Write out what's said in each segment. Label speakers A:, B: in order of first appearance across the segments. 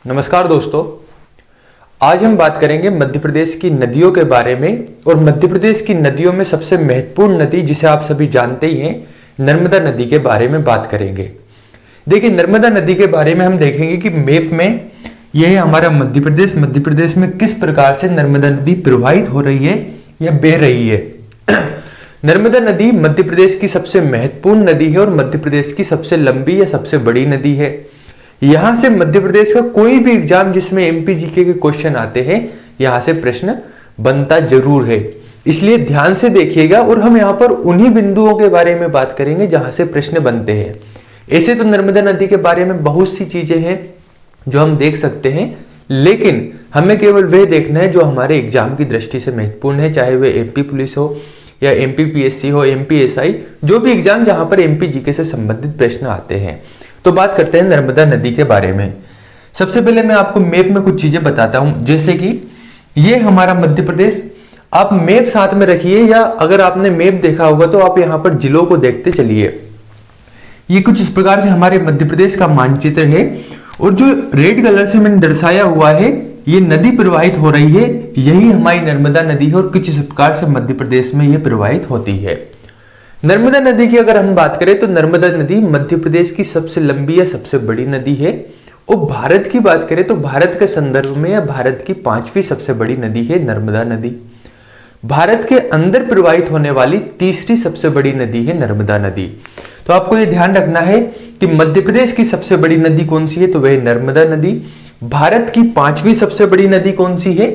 A: नमस्कार दोस्तों, आज हम बात करेंगे मध्य प्रदेश की नदियों के बारे में। और मध्य प्रदेश की नदियों में सबसे महत्वपूर्ण नदी जिसे आप सभी जानते ही हैं, नर्मदा नदी के बारे में बात करेंगे। देखिए, नर्मदा नदी के बारे में हम देखेंगे कि मैप में यह है हमारा मध्य प्रदेश में किस प्रकार से नर्मदा नदी प्रवाहित हो रही है या बह रही है। नर्मदा नदी मध्य प्रदेश की सबसे महत्वपूर्ण नदी है और मध्य प्रदेश की सबसे लंबी या सबसे बड़ी नदी है। यहां से मध्य प्रदेश का कोई भी एग्जाम जिसमें एमपीजीके के क्वेश्चन आते हैं, यहां से प्रश्न बनता जरूर है, इसलिए ध्यान से देखिएगा। और हम यहां पर उन्हीं बिंदुओं के बारे में बात करेंगे जहां से प्रश्न बनते हैं। ऐसे तो नर्मदा नदी के बारे में बहुत सी चीजें हैं जो हम देख सकते हैं, लेकिन हमें केवल वह देखना है जो हमारे एग्जाम की दृष्टि से महत्वपूर्ण है, चाहे वह एमपी पुलिस हो या एमपी पीएससी हो, एमपी एसआई, जो भी एग्जाम जहां पर एमपीजीके से संबंधित प्रश्न आते हैं। तो बात करते हैं नर्मदा नदी के बारे में। सबसे पहले मैं आपको मैप में कुछ चीजें बताता हूं, जैसे कि ये हमारा मध्य प्रदेश। आप मैप साथ में रखिए, या अगर आपने मैप देखा होगा तो आप यहां पर जिलों को देखते चलिए। ये कुछ इस प्रकार से हमारे मध्य प्रदेश का मानचित्र है, और जो रेड कलर से मैंने दर्शाया हुआ है, ये नदी प्रवाहित हो रही है, यही हमारी नर्मदा नदी है और कुछ इस प्रकार से मध्य प्रदेश में यह प्रवाहित होती है। नर्मदा नदी की अगर हम बात करें तो नर्मदा नदी मध्य प्रदेश की सबसे लंबी या सबसे बड़ी नदी है। और भारत की बात करें तो भारत के संदर्भ में या भारत की 5वीं सबसे बड़ी नदी है नर्मदा नदी। भारत के अंदर प्रवाहित होने वाली 3री सबसे बड़ी नदी है नर्मदा नदी। तो आपको यह ध्यान रखना है कि मध्य प्रदेश की सबसे बड़ी नदी कौन सी है, तो वह नर्मदा नदी। भारत की 5वीं सबसे बड़ी नदी कौन सी है,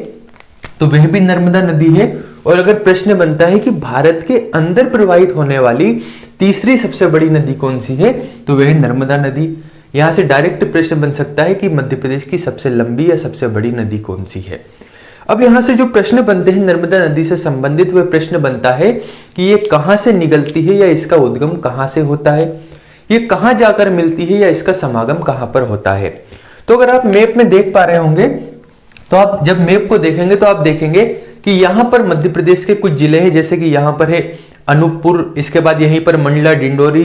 A: तो वह भी नर्मदा नदी है। और अगर प्रश्न बनता है कि भारत के अंदर प्रवाहित होने वाली 3री सबसे बड़ी नदी कौन सी है, तो वह नर्मदा नदी। यहां से डायरेक्ट प्रश्न बन सकता है कि मध्य प्रदेश की सबसे लंबी या सबसे बड़ी नदी कौन सी है। अब यहां से जो प्रश्न बनते हैं नर्मदा नदी से संबंधित, वह प्रश्न बनता है कि ये कहां से निकलती है या इसका उद्गम कहां से होता है, ये कहां जाकर मिलती है या इसका समागम कहां पर होता है। तो अगर आप मैप में देख पा रहे होंगे, तो आप जब मैप को देखेंगे तो आप देखेंगे कि यहां पर मध्य प्रदेश के कुछ जिले हैं, जैसे कि यहां पर है अनूपपुर, इसके बाद यहीं पर मंडला, डिंडोरी,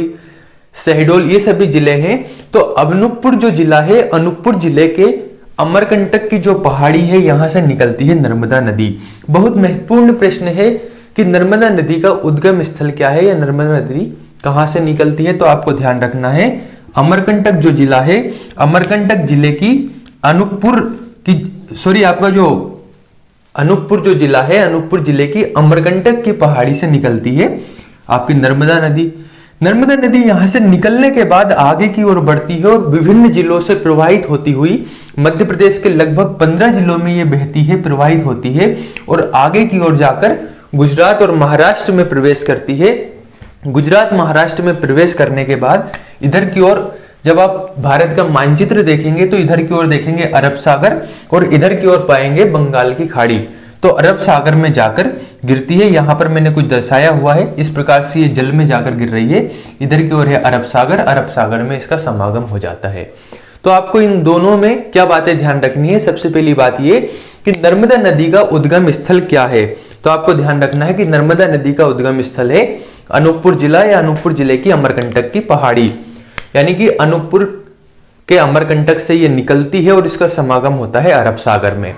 A: शहडोल, ये सभी जिले हैं। तो अनूपपुर जो जिला है, अनूपपुर जिले के अमरकंटक की जो पहाड़ी है, यहां से निकलती है नर्मदा नदी। बहुत महत्वपूर्ण प्रश्न है कि नर्मदा नदी का उद्गम स्थल क्या है या नर्मदा नदी कहां से निकलती है। तो आपको ध्यान रखना है, अमरकंटक जो जिला है, अमरकंटक जिले की अनूपपुर आपका जो अनूपपुर जो जिला है, अनूपपुर जिले की अमरकंटक की पहाड़ी से निकलती है आपकी नर्मदा नदी। नर्मदा नदी यहां से निकलने के बाद आगे की ओर बढ़ती है और विभिन्न जिलों से प्रवाहित होती हुई मध्य प्रदेश के लगभग 15 जिलों में यह बहती है, प्रवाहित होती है, और आगे की ओर जाकर गुजरात और महाराष्ट्र में प्रवेश करती है। गुजरात महाराष्ट्र में प्रवेश करने के बाद इधर की ओर जब आप भारत का मानचित्र देखेंगे तो इधर की ओर देखेंगे अरब सागर, और इधर की ओर पाएंगे बंगाल की खाड़ी। तो अरब सागर में जाकर गिरती है। यहां पर मैंने कुछ दर्शाया हुआ है, इस प्रकार से ये जल में जाकर गिर रही है। इधर की ओर है अरब सागर में इसका समागम हो जाता है। तो आपको इन दोनों में क्या बातें ध्यान रखनी है। सबसे पहली बात ये कि नर्मदा नदी का उद्गम स्थल क्या है। तो आपको ध्यान रखना है कि नर्मदा नदी का उद्गम स्थल है अनूपपुर जिला या अनूपपुर जिले की अमरकंटक की पहाड़ी, यानी कि अनूपपुर के अमरकंटक से यह निकलती है और इसका समागम होता है अरब सागर में।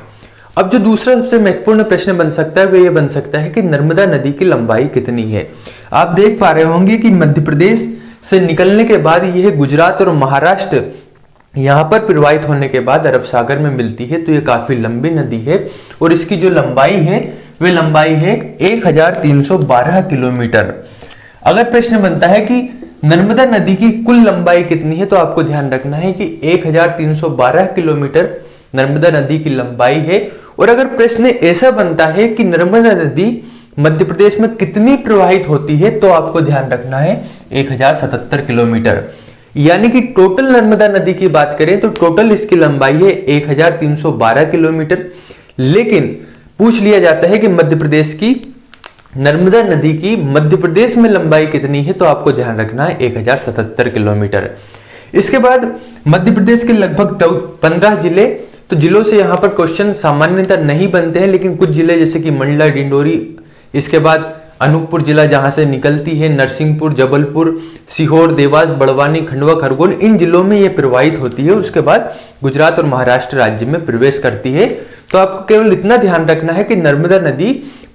A: अब जो दूसरा सबसे महत्वपूर्ण प्रश्न बन सकता है वह यह बन सकता है कि नर्मदा नदी की लंबाई कितनी है। आप देख पा रहे होंगे कि मध्य प्रदेश से निकलने के बाद यह गुजरात और महाराष्ट्र यहां पर प्रवाहित होने के बाद अरब सागर में मिलती है। तो यह काफी लंबी नदी है और इसकी जो लंबाई है वह लंबाई है 1312 किलोमीटर। अगर प्रश्न बनता है कि नर्मदा नदी की कुल लंबाई कितनी है, तो आपको ध्यान रखना है कि 1312 किलोमीटर नर्मदा नदी की लंबाई है। और अगर प्रश्न ऐसा बनता है कि नर्मदा नदी मध्य प्रदेश में कितनी प्रवाहित होती है, तो आपको ध्यान रखना है 1077 किलोमीटर। यानी कि टोटल नर्मदा नदी की बात करें तो टोटल इसकी लंबाई है 1312 किलोमीटर। लेकिन पूछ लिया जाता है कि मध्य प्रदेश की नर्मदा नदी की मध्य प्रदेश में लंबाई कितनी है, तो आपको ध्यान रखना है 1077 किलोमीटर। इसके बाद मध्य प्रदेश के लगभग 15 जिले, तो जिलों से यहां पर क्वेश्चन सामान्यतः नहीं बनते हैं, लेकिन कुछ जिले जैसे कि मंडला, डिंडोरी, इसके बाद अनूपपुर जिला जहां से निकलती है, नरसिंहपुर, जबलपुर, सीहोर, देवास, बड़वानी, खंडवा, खरगोन, इन जिलों में ये प्रवाहित होती है। उसके बाद गुजरात और महाराष्ट्र राज्य में प्रवेश करती है। तो आपको केवल इतना ध्यान रखना है कि नर्मदा नदी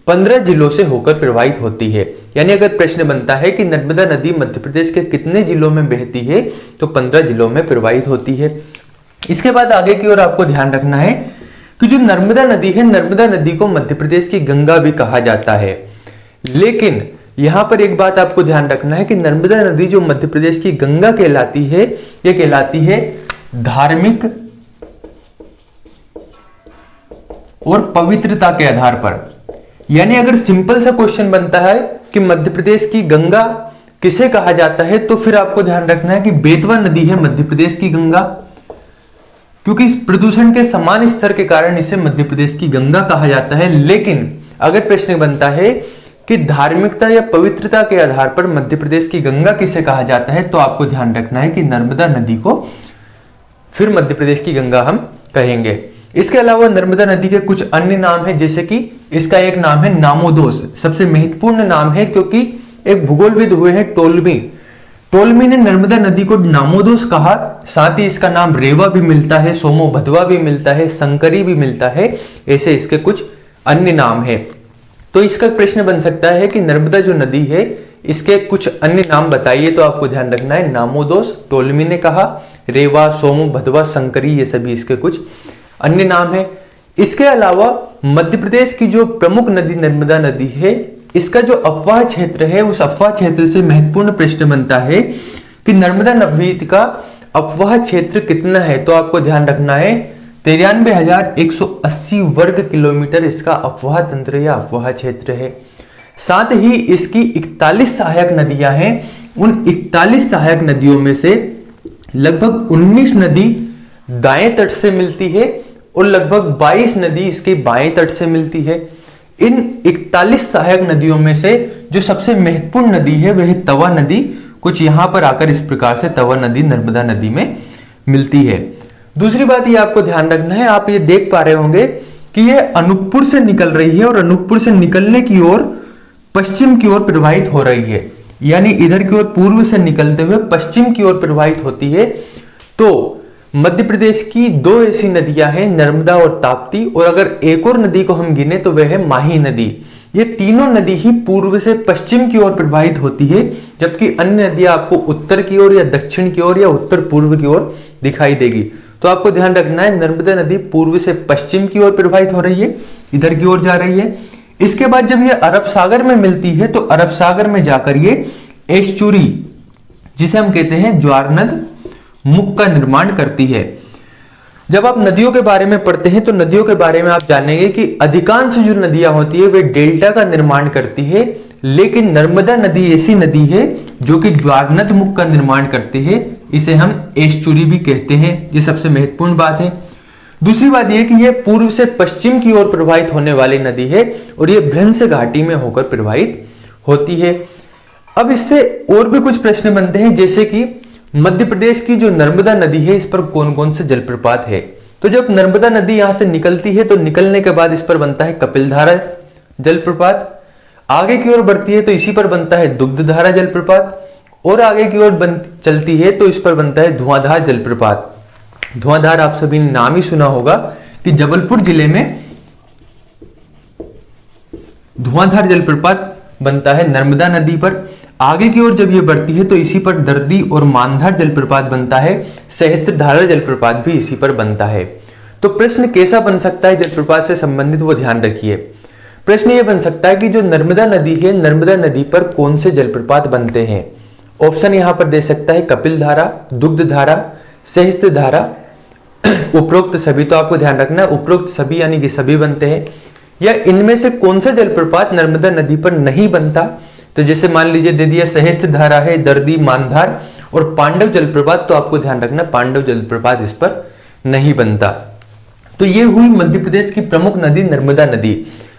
A: 15 जिलों से होकर प्रवाहित होती है। यानी अगर प्रश्न बनता है कि नर्मदा नदी मध्य प्रदेश के कितने जिलों में बहती है, तो 15 जिलों में प्रवाहित होती है। इसके बाद आगे की ओर आपको ध्यान रखना है कि जो नर्मदा नदी है, नर्मदा नदी को मध्य प्रदेश की गंगा भी कहा जाता है। लेकिन यहां पर एक बात आपको ध्यान रखना है कि नर्मदा नदी जो मध्य प्रदेश की गंगा कहलाती है, यह कहलाती है धार्मिक और पवित्रता के आधार पर। यानी अगर सिंपल सा क्वेश्चन बनता है कि मध्य प्रदेश की गंगा किसे कहा जाता है, तो फिर आपको ध्यान रखना है कि बेतवा नदी है मध्य प्रदेश की गंगा, क्योंकि इस प्रदूषण के समान स्तर के कारण इसे मध्य प्रदेश की गंगा कहा जाता है। लेकिन अगर प्रश्न बनता है कि धार्मिकता या पवित्रता के आधार पर मध्य प्रदेश की गंगा किसे कहा जाता है, तो आपको ध्यान रखना है कि नर्मदा नदी को फिर मध्य प्रदेश की गंगा हम कहेंगे। इसके अलावा नर्मदा नदी के कुछ अन्य नाम हैं, जैसे कि इसका एक नाम है नामोदोस, सबसे महत्वपूर्ण नाम है क्योंकि एक भूगोलविद हुए हैं टोलमी ने नर्मदा नदी को नामोदोस कहा। साथ ही इसका नाम रेवा भी मिलता है, सोमो भदवा भी मिलता है, संकरी भी मिलता है, ऐसे इसके कुछ अन्य नाम है। तो इसका प्रश्न बन सकता है कि नर्मदा जो नदी है इसके कुछ अन्य नाम बताइए, तो आपको ध्यान रखना है नामोदोस टोलमी ने कहा, रेवा, सोमो भदवा, संकरी, ये सभी इसके कुछ अन्य नाम है। इसके अलावा मध्य प्रदेश की जो प्रमुख नदी नर्मदा नदी है, इसका जो अफवाह क्षेत्र है, उस अफवाह क्षेत्र से महत्वपूर्ण प्रश्न बनता है कि नर्मदा नदी का अफवाह क्षेत्र कितना है, तो आपको ध्यान रखना है 93,180 वर्ग किलोमीटर इसका अफवाह तंत्र या अफवाह क्षेत्र है। साथ ही इसकी 41 सहायक नदियां हैं। उन 41 सहायक नदियों में से लगभग 19 नदी दाएं तट से मिलती है और लगभग 22 नदी इसके बाएं तट से मिलती है। इन 41 सहायक नदियों में से जो सबसे महत्वपूर्ण नदी है वह तवा नदी, कुछ यहां पर आकर इस प्रकार से तवा नदी नर्मदा नदी में मिलती है। दूसरी बात ये आपको ध्यान रखना है, आप ये देख पा रहे होंगे कि ये अनूपपुर से निकल रही है और अनूपपुर से निकलने की ओर पश्चिम की ओर प्रवाहित हो रही है। यानी इधर की ओर पूर्व से निकलते हुए पश्चिम की ओर प्रवाहित होती है। तो मध्य प्रदेश की दो ऐसी नदियां हैं, नर्मदा और ताप्ती, और अगर एक और नदी को हम गिने तो वह है माही नदी। ये तीनों नदी ही पूर्व से पश्चिम की ओर प्रवाहित होती है, जबकि अन्य नदियां आपको उत्तर की ओर या दक्षिण की ओर या उत्तर पूर्व की ओर दिखाई देगी। तो आपको ध्यान रखना है नर्मदा नदी पूर्व से पश्चिम की ओर प्रवाहित हो रही है, इधर की ओर जा रही है। इसके बाद जब ये अरब सागर में मिलती है तो अरब सागर में जाकर ये एस्चुरी, जिसे हम कहते हैं ज्वारनद मुख का निर्माण करती है। जब आप नदियों के बारे में पढ़ते हैं तो नदियों के बारे में आप जानेंगे कि अधिकांश जो नदियां होती है वे डेल्टा का निर्माण करती है, लेकिन नर्मदा नदी ऐसी नदी है जो कि ज्वारनद मुख का निर्माण करती है। इसे हम एस्चुरी भी कहते हैं। ये सबसे महत्वपूर्ण बात है। दूसरी बात यह कि यह पूर्व से पश्चिम की ओर प्रवाहित होने वाली नदी है और यह भ्रंश घाटी में होकर प्रवाहित होती है। अब इससे और भी कुछ प्रश्न बनते हैं, जैसे कि मध्य प्रदेश की जो नर्मदा नदी है इस पर कौन कौन से जलप्रपात है। तो जब नर्मदा नदी यहां से निकलती है तो निकलने के बाद इस पर बनता है कपिलधारा जलप्रपात, आगे की ओर बढ़ती है तो इसी पर बनता है दुग्धधारा जलप्रपात, और आगे की ओर चलती है तो इस पर बनता है धुआंधार जलप्रपात। धुआंधार आप सभी ने नाम ही सुना होगा कि जबलपुर जिले में धुआंधार जलप्रपात बनता है नर्मदा नदी पर। आगे की ओर जब ये बढ़ती है तो इसी पर दर्दी और मानधार जलप्रपात बनता है। सहस्त्रधारा जलप्रपात भी इसी पर बनता है। तो प्रश्न कैसा बन सकता है जलप्रपात से संबंधित, वो ध्यान रखिए। प्रश्न ये बन सकता है कि जो नर्मदा नदी है, नर्मदा नदी पर कौन से जलप्रपात बनते हैं। ऑप्शन यहां पर दे सकता है कपिलधारा, दुग्धधारा, सहस्त्रधारा, उपरोक्त सभी। तो आपको ध्यान रखना है उपरोक्त सभी यानी कि सभी बनते हैं, या इनमें से कौन सा जलप्रपात नर्मदा नदी पर नहीं बनता। तो जैसे मान लीजिए दे दिया सहस्त्रधारा है, दर्दी, मानधार और पांडव जलप्रपात, तो आपको ध्यान रखना पांडव जलप्रपात इस पर नहीं बनता। तो ये हुई मध्य प्रदेश की प्रमुख नदी नर्मदा नदी।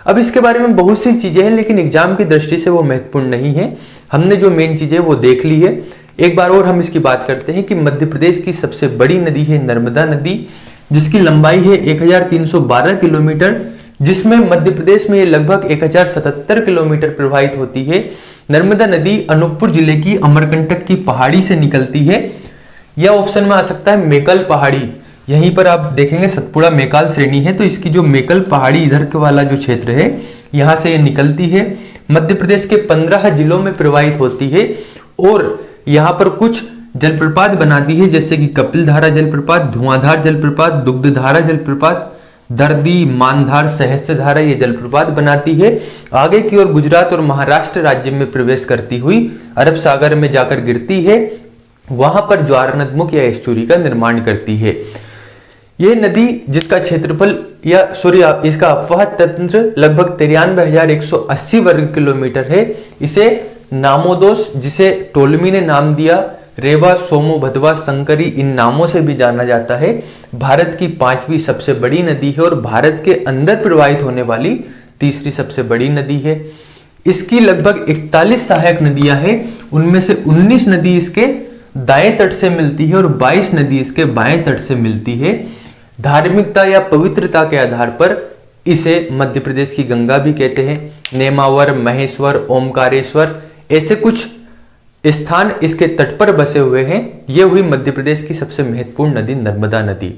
A: अब इसके बारे में बहुत सी चीजें हैं, लेकिन एग्जाम की दृष्टि से वो महत्वपूर्ण नहीं है। हमने जो मेन चीजें वो देख ली है। एक बार और हम इसकी बात करते हैं कि मध्य प्रदेश की सबसे बड़ी नदी है नर्मदा नदी, जिसकी लंबाई है 1312 किलोमीटर, जिसमें मध्य प्रदेश में ये लगभग 1077 किलोमीटर प्रवाहित होती है। नर्मदा नदी अनूपपुर जिले की अमरकंटक की पहाड़ी से निकलती है। यह ऑप्शन में आ सकता है मेकल पहाड़ी, यहीं पर आप देखेंगे सतपुड़ा मेकाल श्रेणी है, तो इसकी जो मेकल पहाड़ी इधर के वाला जो क्षेत्र है यहां से ये निकलती है। मध्य प्रदेश के 15 जिलों में प्रवाहित होती है और यहाँ पर कुछ जलप्रपात बनाती है, जैसे कि कपिलधारा जलप्रपात, धुआंधार जलप्रपात, दुग्धधारा जलप्रपात, दर्दी, मानधार, सहस्त्रधारा ये जलप्रपात बनाती है। आगे की ओर गुजरात और महाराष्ट्र राज्य में प्रवेश करती हुई अरब सागर में जाकर गिरती है, वहां पर ज्वारनदमुख या एस्चुरी का निर्माण करती है। यह नदी जिसका क्षेत्रफल या इसका अपवाह तंत्र लगभग 93,180 वर्ग किलोमीटर है। इसे नामोदोस, जिसे टोलमी ने नाम दिया, रेवा, सोमो, भदवा, शंकरी, इन नामों से भी जाना जाता है। भारत की 5वीं सबसे बड़ी नदी है और भारत के अंदर प्रवाहित होने वाली 3री सबसे बड़ी नदी है। इसकी लगभग 41 सहायक नदियां हैं, उनमें से 19 नदी इसके दाएं तट से मिलती है और 22 नदी इसके बाएं तट से मिलती है। धार्मिकता या पवित्रता के आधार पर इसे मध्य प्रदेश की गंगा भी कहते हैं। नेमावर, महेश्वर, ओमकारेश्वर ऐसे कुछ स्थान इसके तट पर बसे हुए हैं। यह हुई मध्य प्रदेश की सबसे महत्वपूर्ण नदी नर्मदा नदी।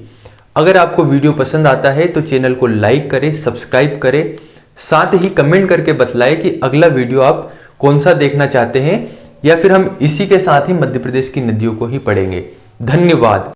A: अगर आपको वीडियो पसंद आता है तो चैनल को लाइक करें, सब्सक्राइब करें, साथ ही कमेंट करके बतलाएं कि अगला वीडियो आप कौन सा देखना चाहते हैं, या फिर हम इसी के साथ ही मध्य प्रदेश की नदियों को ही पढ़ेंगे। धन्यवाद।